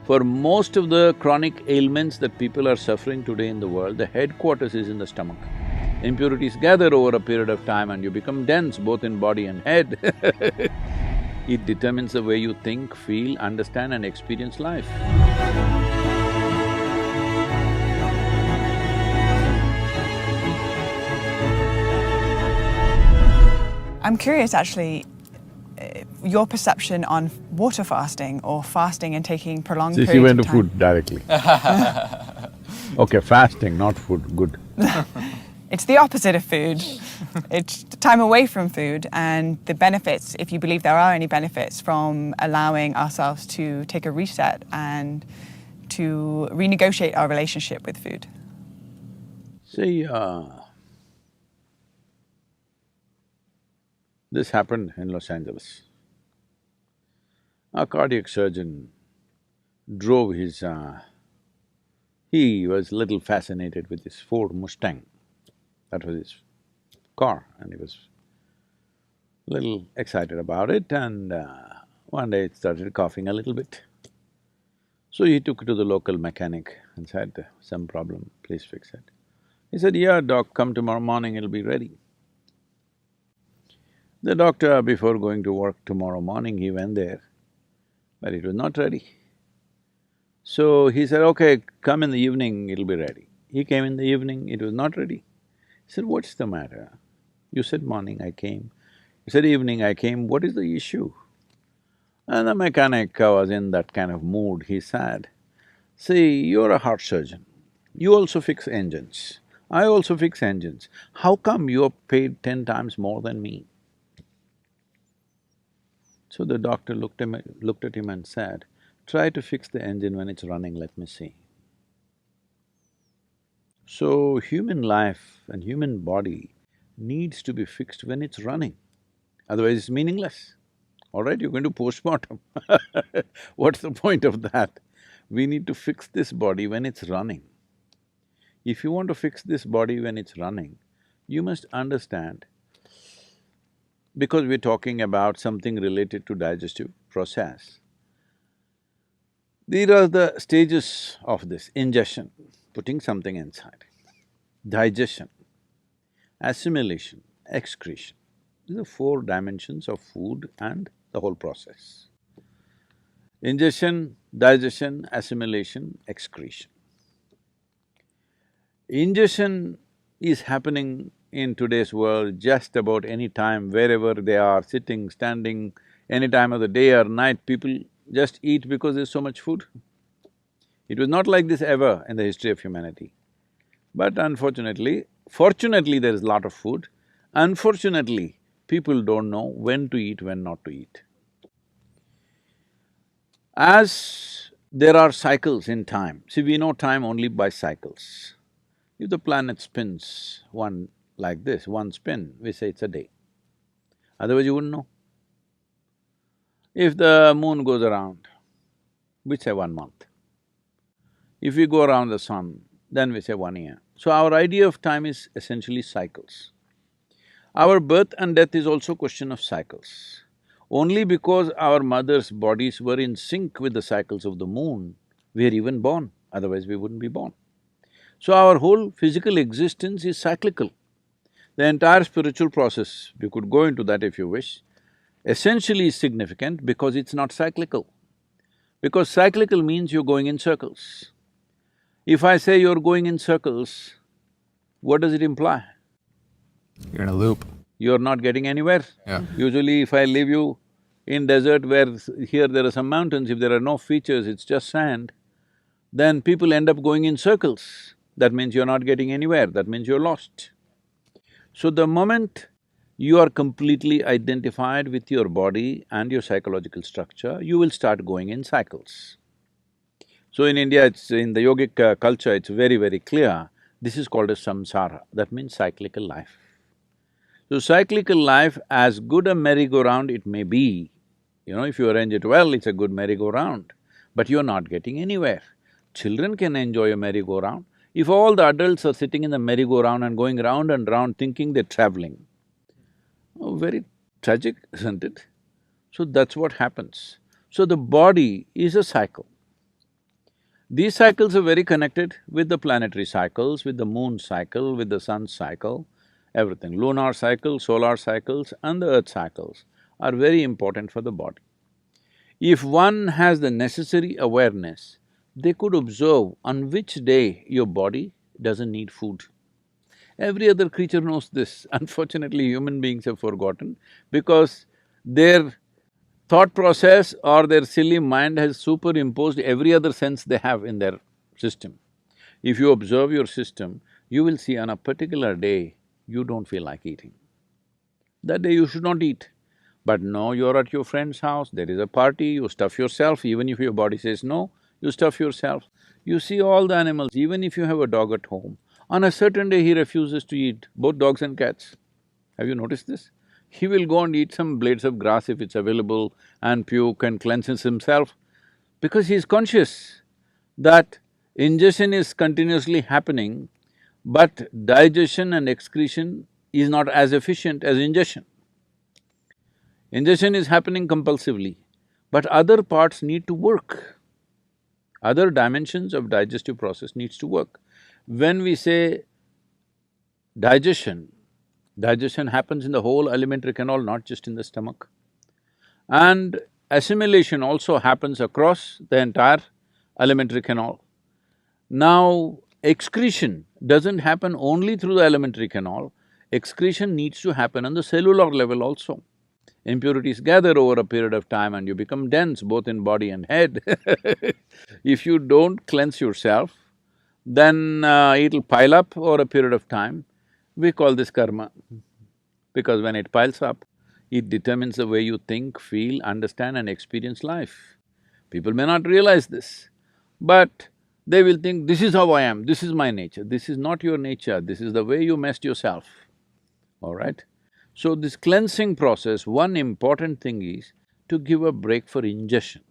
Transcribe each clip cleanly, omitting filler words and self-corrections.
For most of the chronic ailments that people are suffering today in the world, the headquarters is in the stomach. Impurities gather over a period of time and you become dense both in body and head. It determines the way you think, feel, understand and experience life. I'm curious actually, your perception on water fasting or fasting and taking prolonged periods of time. She went to food directly. Okay, fasting, not food, good. It's the opposite of food. It's time away from food and the benefits, if you believe there are any benefits from allowing ourselves to take a reset and to renegotiate our relationship with food. See, this happened in Los Angeles. A cardiac surgeon drove his… he was little fascinated with his Ford Mustang. That was his car and he was little excited about it and one day it started coughing a little bit. So he took it to the local mechanic and said, some problem, please fix it. He said, yeah, doc, come tomorrow morning, it'll be ready. The doctor, before going to work tomorrow morning, he went there, but it was not ready. So he said, okay, come in the evening, it'll be ready. He came in the evening, it was not ready. He said, what's the matter? You said morning, I came. You said evening, I came, what is the issue? And the mechanic was in that kind of mood, he said, see, you're a heart surgeon, you also fix engines, I also fix engines. How come you're paid 10 times more than me? So the doctor looked at him and said, try to fix the engine when it's running, let me see. So human life and human body needs to be fixed when it's running, otherwise it's meaningless. All right, you're going to postmortem what's the point of that? We need to fix this body when it's running. If you want to fix this body when it's running, you must understand, because we're talking about something related to digestive process, these are the stages of this: ingestion, putting something inside; digestion, assimilation, excretion. These are four dimensions of food and the whole process. Ingestion, digestion, assimilation, excretion. Ingestion is happening in today's world just about any time, wherever they are, sitting, standing, any time of the day or night, people just eat because there's so much food. It was not like this ever in the history of humanity. But unfortunately, fortunately there is a lot of food, unfortunately people don't know when to eat, when not to eat. As there are cycles in time, see, we know time only by cycles. If the planet spins one like this, one spin, we say it's a day. Otherwise you wouldn't know. If the moon goes around, we say 1 month. If we go around the sun, then we say 1 year. So our idea of time is essentially cycles. Our birth and death is also a question of cycles. Only because our mothers' bodies were in sync with the cycles of the moon, we are even born, otherwise we wouldn't be born. So our whole physical existence is cyclical. The entire spiritual process, we could go into that if you wish, essentially is significant because it's not cyclical. Because cyclical means you're going in circles. If I say you're going in circles, what does it imply? You're in a loop. You're not getting anywhere. Yeah. Usually if I leave you in desert where here there are some mountains, if there are no features, it's just sand, then people end up going in circles. That means you're not getting anywhere, that means you're lost. So the moment you are completely identified with your body and your psychological structure, you will start going in cycles. So in India, in the yogic culture, it's very, very clear, this is called as samsara, that means cyclical life. So cyclical life, as good a merry-go-round it may be, if you arrange it well, it's a good merry-go-round, but you're not getting anywhere. Children can enjoy a merry-go-round. If all the adults are sitting in the merry-go-round and going round and round thinking they're traveling, oh, very tragic, isn't it? So that's what happens. So the body is a cycle. These cycles are very connected with the planetary cycles, with the moon cycle, with the sun cycle, everything. Lunar cycle, solar cycles and the earth cycles are very important for the body. If one has the necessary awareness, they could observe on which day your body doesn't need food. Every other creature knows this. Unfortunately, human beings have forgotten because their thought process or their silly mind has superimposed every other sense they have in their system. If you observe your system, you will see on a particular day, you don't feel like eating. That day you should not eat. But no, you're at your friend's house, there is a party, you stuff yourself, even if your body says no, you stuff yourself. You see all the animals, even if you have a dog at home, on a certain day he refuses to eat, both dogs and cats. Have you noticed this? He will go and eat some blades of grass if it's available and puke and cleanses himself because he's conscious that ingestion is continuously happening, but digestion and excretion is not as efficient as ingestion. Ingestion is happening compulsively, but other parts need to work. Other dimensions of digestive process needs to work. When we say digestion, digestion happens in the whole alimentary canal, not just in the stomach. And assimilation also happens across the entire alimentary canal. Now, excretion doesn't happen only through the alimentary canal, excretion needs to happen on the cellular level also. Impurities gather over a period of time and you become dense both in body and head. If you don't cleanse yourself, then it'll pile up over a period of time. We call this karma, because when it piles up, it determines the way you think, feel, understand and experience life. People may not realize this, but they will think, this is how I am, this is my nature. This is not your nature, this is the way you messed yourself, all right? So this cleansing process, one important thing is to give a break for ingestion.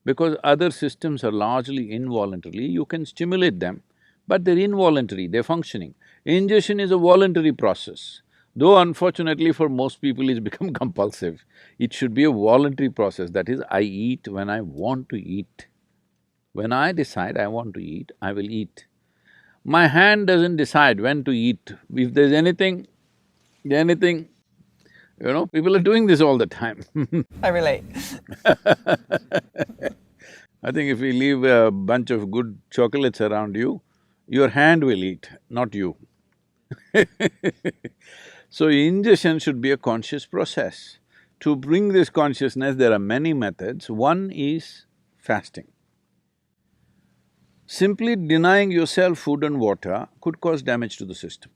Because other systems are largely involuntary, you can stimulate them, but they're involuntary, they're functioning. Ingestion is a voluntary process, though unfortunately for most people it's become compulsive. It should be a voluntary process, that is, I eat when I want to eat. When I decide I want to eat, I will eat. My hand doesn't decide when to eat. If there's anything, people are doing this all the time. I relate. I think if we leave a bunch of good chocolates around you, your hand will eat, not you. So ingestion should be a conscious process. To bring this consciousness, there are many methods. One is fasting. Simply denying yourself food and water could cause damage to the system.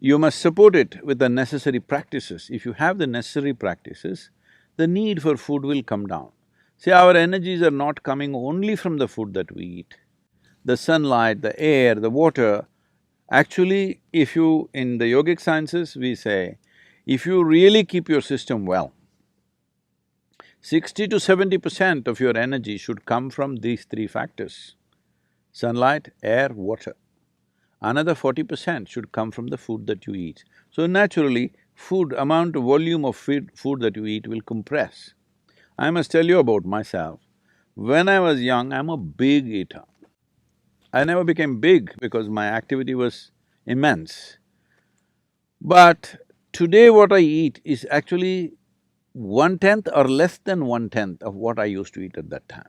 You must support it with the necessary practices. If you have the necessary practices, the need for food will come down. See, our energies are not coming only from the food that we eat. The sunlight, the air, the water, actually, if you… in the yogic sciences, we say, if you really keep your system well, 60 to 70% of your energy should come from these three factors: sunlight, air, water. Another 40% should come from the food that you eat. So naturally, amount of volume of food that you eat will compress. I must tell you about myself. When I was young, I'm a big eater. I never became big because my activity was immense. But today what I eat is actually 1/10 or less than 1/10 of what I used to eat at that time.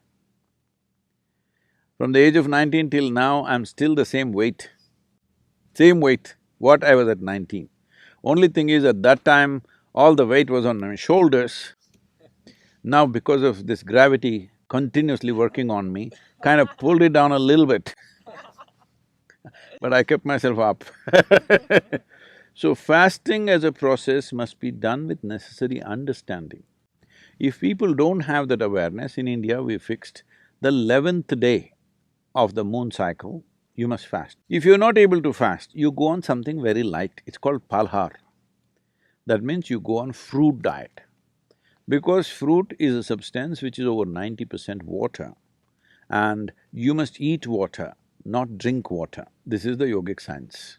From the age of 19 till now, I'm still the same weight. What I was at 19. Only thing is, at that time, all the weight was on my shoulders. Now, because of this gravity continuously working on me, kind of pulled it down a little bit. But I kept myself up. So fasting as a process must be done with necessary understanding. If people don't have that awareness, in India we fixed the 11th day of the moon cycle, you must fast. If you're not able to fast, you go on something very light, it's called palhar. That means you go on fruit diet. Because fruit is a substance which is over 90% water, and you must eat water, not drink water. This is the yogic science.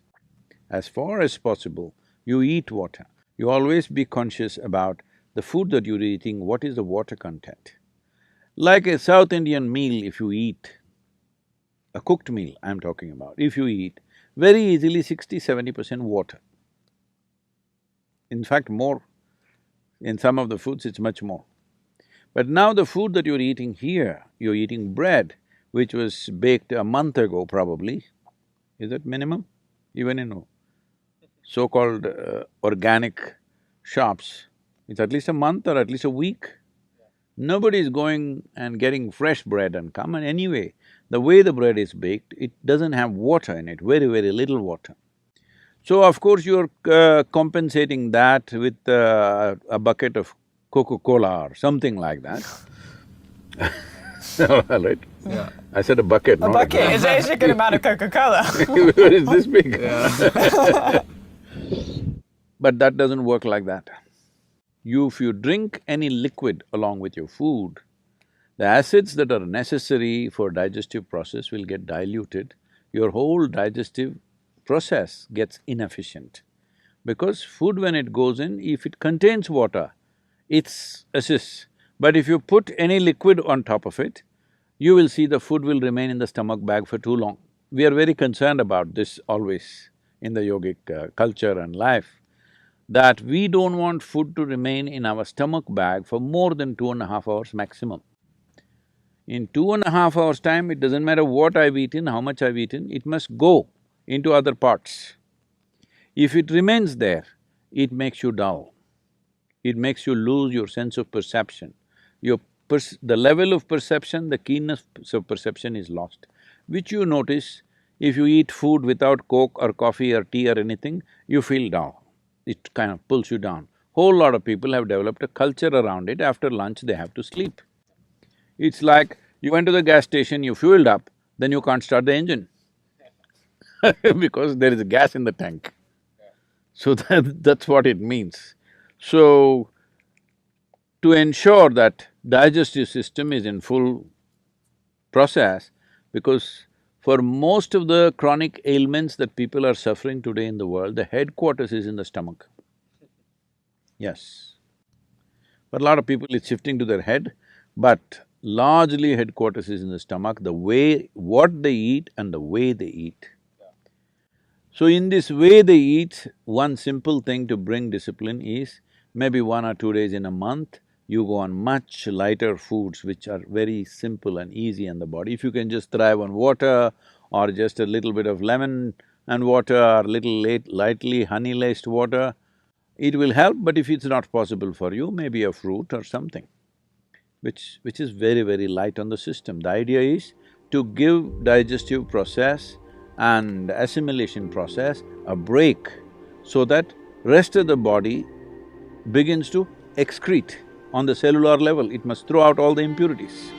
As far as possible, you eat water. You always be conscious about the food that you're eating, what is the water content. Like a South Indian meal, if you eat, a cooked meal I'm talking about, if you eat, very easily 60–70% water. In fact, more. In some of the foods, it's much more. But now the food that you're eating here, you're eating bread, which was baked a month ago probably. Is that minimum? Even in so-called organic shops, it's at least a month or at least a week. Nobody is going and getting fresh bread and come, and anyway, the way the bread is baked, it doesn't have water in it, very little water. So of course you're compensating that with a bucket of Coca-Cola or something like that. Right? Yeah. I said a bucket, A not bucket a is a good amount of Coca-Cola. Where is this big? Yeah. But that doesn't work like that. If you drink any liquid along with your food, the acids that are necessary for digestive process will get diluted. Your whole digestive process gets inefficient. Because food when it goes in, if it contains water, it assists. But if you put any liquid on top of it, you will see the food will remain in the stomach bag for too long. We are very concerned about this always in the yogic culture and life, that we don't want food to remain in our stomach bag for more than 2.5 hours maximum. In 2.5 hours' time, it doesn't matter what I've eaten, how much I've eaten, it must go into other parts. If it remains there, it makes you dull. It makes you lose your sense of perception. The level of perception, the keenness of perception is lost, which you notice if you eat food without Coke or coffee or tea or anything, you feel dull. It kind of pulls you down. Whole lot of people have developed a culture around it, after lunch they have to sleep. It's like you went to the gas station, you fueled up, then you can't start the engine because there is gas in the tank. So that's what it means. So, to ensure that digestive system is in full process, because for most of the chronic ailments that people are suffering today in the world, the headquarters is in the stomach. Yes. But a lot of people, it's shifting to their head, but largely headquarters is in the stomach, the way… what they eat and the way they eat. So in this way they eat, one simple thing to bring discipline is, maybe 1 or 2 days in a month, you go on much lighter foods which are very simple and easy on the body. If you can just thrive on water or just a little bit of lemon and water or lightly honey-laced water, it will help, but if it's not possible for you, maybe a fruit or something, which is very light on the system. The idea is to give digestive process and assimilation process a break so that rest of the body begins to excrete on the cellular level, it must throw out all the impurities.